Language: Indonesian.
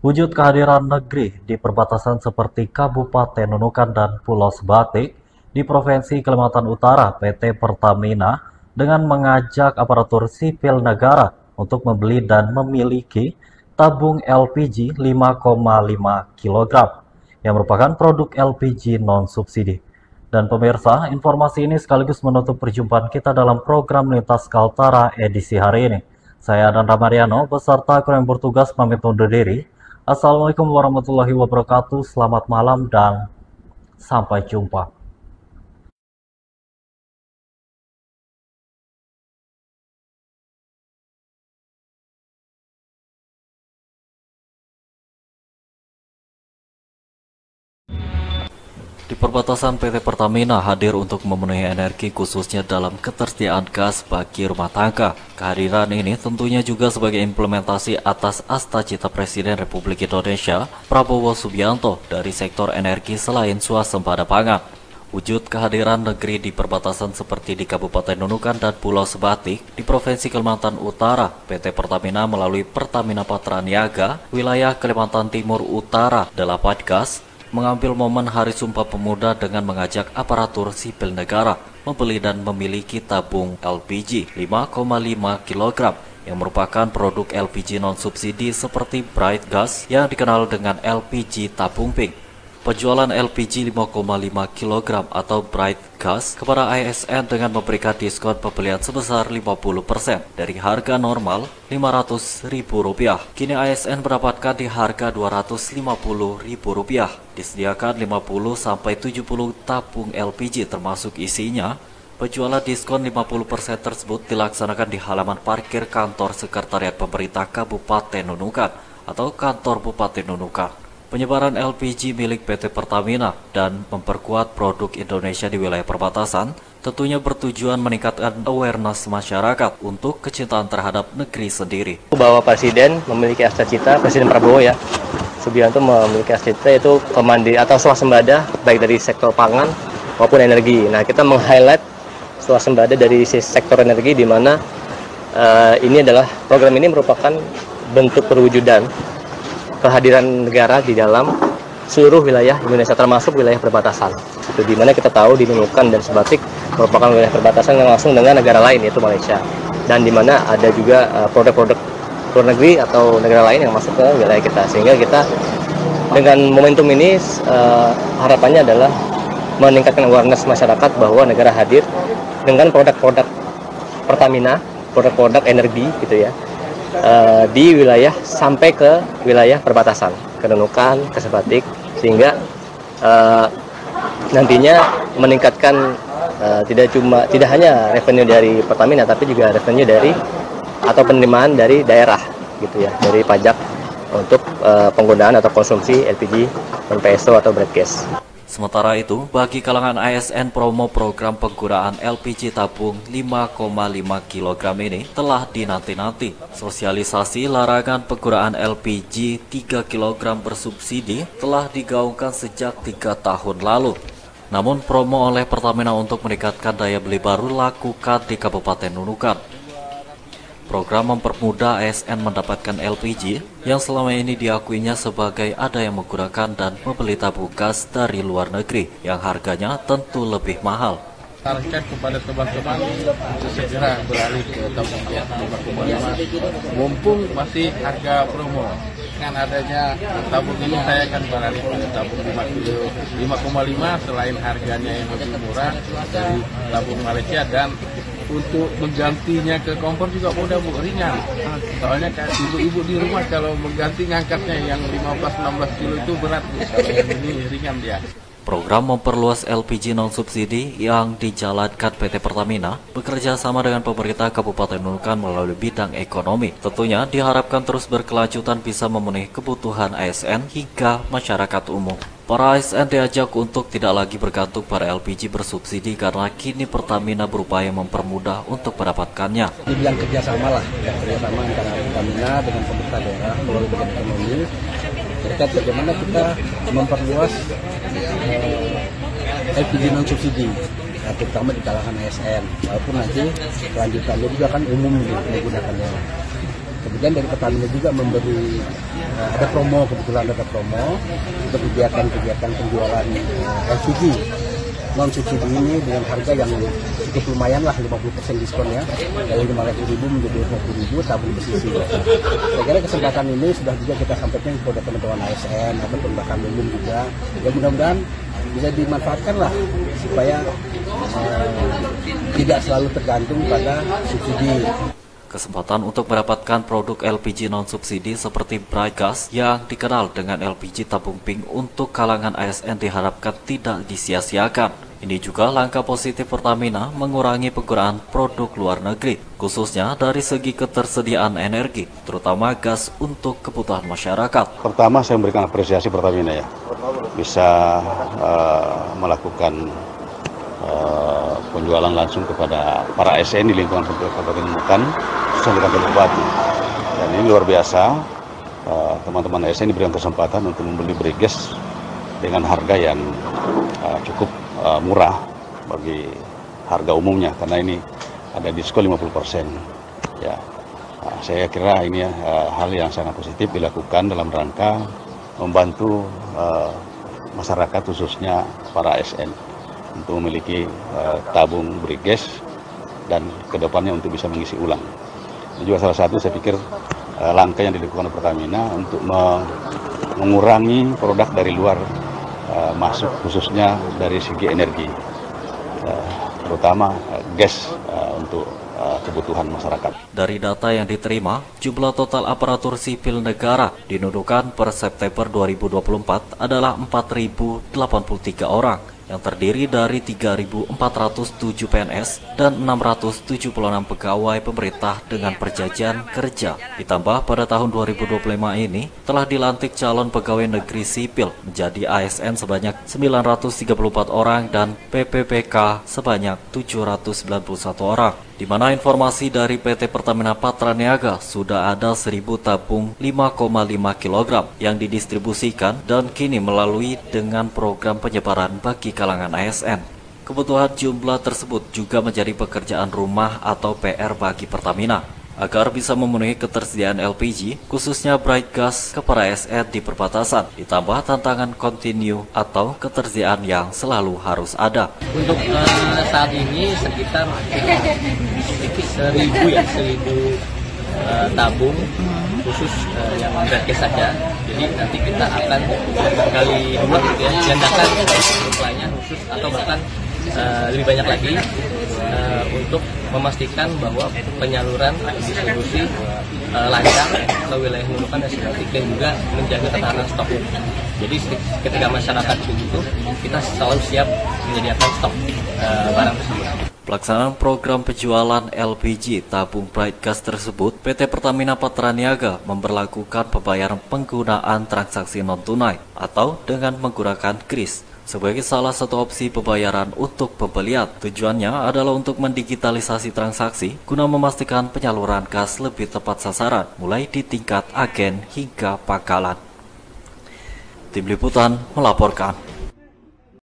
Wujud kehadiran negeri di perbatasan seperti Kabupaten Nunukan dan Pulau Sebatik di Provinsi Kalimantan Utara, PT Pertamina dengan mengajak aparatur sipil negara untuk membeli dan memiliki tabung LPG 5,5 kg yang merupakan produk LPG non-subsidi. Dan pemirsa, informasi ini sekaligus menutup perjumpaan kita dalam program Lintas Kaltara edisi hari ini. Saya Dan Ramariano beserta kru yang bertugas pamit undur diri. Assalamualaikum warahmatullahi wabarakatuh, selamat malam dan sampai jumpa. Di perbatasan, PT Pertamina hadir untuk memenuhi energi khususnya dalam ketersediaan gas bagi rumah tangga. Kehadiran ini tentunya juga sebagai implementasi atas Asta-Cita Presiden Republik Indonesia Prabowo Subianto dari sektor energi selain swasembada pangan. Wujud kehadiran negeri di perbatasan seperti di Kabupaten Nunukan dan Pulau Sebatik di Provinsi Kalimantan Utara, PT Pertamina melalui Pertamina Patra Niaga, wilayah Kalimantan Timur Utara, Delapadgas, mengambil momen Hari Sumpah Pemuda dengan mengajak aparatur sipil negara membeli dan memiliki tabung LPG 5,5 kg yang merupakan produk LPG non-subsidi seperti Bright Gas yang dikenal dengan LPG tabung pink. Penjualan LPG 5,5 kg atau Bright Gas kepada ASN dengan memberikan diskon pembelian sebesar 50% dari harga normal Rp500.000. Kini ASN mendapatkan di harga Rp250.000. Disediakan 50-70 tabung LPG termasuk isinya. Penjualan diskon 50% tersebut dilaksanakan di halaman parkir kantor Sekretariat Pemerintah Kabupaten Nunukan atau Kantor Bupati Nunukan. Penyebaran LPG milik PT Pertamina dan memperkuat produk Indonesia di wilayah perbatasan tentunya bertujuan meningkatkan awareness masyarakat untuk kecintaan terhadap negeri sendiri. Bahwa Presiden memiliki Asta-Cita, Presiden Prabowo ya, Subianto memiliki Asta-Cita yaitu kemandirian atau swasembada baik dari sektor pangan maupun energi. Nah, kita meng-highlight swasembada dari sektor energi di mana ini adalah program ini merupakan bentuk perwujudan kehadiran negara di dalam seluruh wilayah Indonesia termasuk wilayah perbatasan. Itu di mana kita tahu di Nunukan dan Sebatik merupakan wilayah perbatasan yang langsung dengan negara lain yaitu Malaysia. Dan di mana ada juga produk-produk luar negeri atau negara lain yang masuk ke wilayah kita. Sehingga kita dengan momentum ini harapannya adalah meningkatkan awareness masyarakat bahwa negara hadir dengan produk-produk Pertamina, produk-produk energi gitu ya. Di wilayah sampai ke wilayah perbatasan, ke Nunukan, ke Sebatik, sehingga nantinya meningkatkan tidak hanya revenue dari Pertamina, tapi juga revenue dari atau penerimaan dari daerah, gitu ya, dari pajak untuk penggunaan atau konsumsi LPG non PSO atau Bright Gas. Sementara itu, bagi kalangan ASN, promo program penggunaan LPG tabung 5,5 kg ini telah dinanti-nanti. Sosialisasi larangan penggunaan LPG 3 kg bersubsidi telah digaungkan sejak 3 tahun lalu. Namun promo oleh Pertamina untuk meningkatkan daya beli baru lakukan di Kabupaten Nunukan. Program mempermudah ASN mendapatkan LPG yang selama ini diakuinya sebagai ada yang menggunakan dan membeli tabung gas dari luar negeri yang harganya tentu lebih mahal. Sarankan kepada teman-teman untuk segera beralih ke tabung gas 5,5 mumpung masih harga promo. Dengan adanya tabung ini saya akan beralih ke tabung 5,5 selain harganya yang lebih murah dari tabung Malaysia, dan untuk menggantinya ke kompor juga mudah, Bu, ringan. Soalnya ibu-ibu di rumah kalau mengganti ngangkatnya yang 15-16 kilo itu berat, Bu. Kalau yang ini ringan dia. Program memperluas LPG non-subsidi yang dijalankan PT Pertamina bekerja sama dengan pemerintah Kabupaten Nunukan melalui bidang ekonomi. Tentunya diharapkan terus berkelanjutan bisa memenuhi kebutuhan ASN hingga masyarakat umum. Para ASN diajak untuk tidak lagi bergantung pada LPG bersubsidi karena kini Pertamina berupaya mempermudah untuk mendapatkannya. Dibilang kerjasama lah, kerjasama antara Pertamina dengan pemerintah daerah melalui bidang ekonomi terkait bagaimana kita memperluas LPG non subsidi, terutama di kalangan ASN, walaupun nanti kelanjutannya juga kan umum menggunakannya. Kemudian Dan dari Pertamina juga memberi ada promo, kebetulan ada promo untuk kegiatan penjualan LPG non subsidi ini dengan harga yang cukup lumayan lah, 50% diskon ya, dari 500.000 menjadi 20.000 tabung bersisi. Saya kira kesempatan ini sudah juga kita sampaikan kepada teman-teman ASN ataupun bahkan umum juga, ya mudah-mudahan bisa dimanfaatkan lah supaya tidak selalu tergantung pada subsidi. Kesempatan untuk mendapatkan produk LPG non-subsidi seperti Bright Gas yang dikenal dengan LPG tabung pink untuk kalangan ASN diharapkan tidak disia-siakan. Ini juga langkah positif Pertamina mengurangi penggunaan produk luar negeri, khususnya dari segi ketersediaan energi, terutama gas untuk kebutuhan masyarakat. Pertama, saya memberikan apresiasi Pertamina ya, bisa melakukan penjualan langsung kepada para ASN di lingkungan Kabupaten Nunukan, khususnya di kantor bupati. Dan ini luar biasa, teman-teman ASN diberikan kesempatan untuk membeli Brigas dengan harga yang cukup murah bagi harga umumnya, karena ini ada diskon 50%. Ya, saya kira ini hal yang sangat positif dilakukan dalam rangka membantu masyarakat khususnya para ASN untuk memiliki tabung Brigas dan kedepannya untuk bisa mengisi ulang. Ini juga salah satu saya pikir langkah yang dilakukan oleh Pertamina untuk mengurangi produk dari luar masuk, khususnya dari segi energi, terutama gas untuk kebutuhan masyarakat. Dari data yang diterima, jumlah total aparatur sipil negara di Nunukan per September 2024 adalah 4.083 orang, yang terdiri dari 3.407 PNS dan 676 pegawai pemerintah dengan perjanjian kerja. Ditambah pada tahun 2025 ini telah dilantik calon pegawai negeri sipil menjadi ASN sebanyak 934 orang dan PPPK sebanyak 791 orang. Di mana informasi dari PT Pertamina Patraniaga sudah ada 1.000 tabung 5,5 kg yang didistribusikan dan kini melalui dengan program penyebaran bagi kalangan ASN. Kebutuhan jumlah tersebut juga menjadi pekerjaan rumah atau PR bagi Pertamina agar bisa memenuhi ketersediaan LPG, khususnya Bright Gas ke para ASN di perbatasan, ditambah tantangan kontinu atau ketersediaan yang selalu harus ada. Untuk saat ini sekitar 1.000 tabung khusus yang Bright Gas saja. Jadi nanti kita akan kali 2 gitu ya, gandakan jumlahnya khusus atau bahkan lebih banyak lagi untuk memastikan bahwa penyaluran distribusi lancar ke wilayah Nunukan dan sekitar, dan juga menjaga ketahanan stok. Jadi ketika masyarakat begitu, kita selalu siap menyediakan stok barang tersebut. Pelaksanaan program penjualan LPG tabung Bright Gas tersebut, PT Pertamina Patraniaga memberlakukan pembayaran penggunaan transaksi non-tunai atau dengan menggunakan kris sebagai salah satu opsi pembayaran untuk pembelian. Tujuannya adalah untuk mendigitalisasi transaksi guna memastikan penyaluran gas lebih tepat sasaran, mulai di tingkat agen hingga pangkalan. Tim Liputan melaporkan.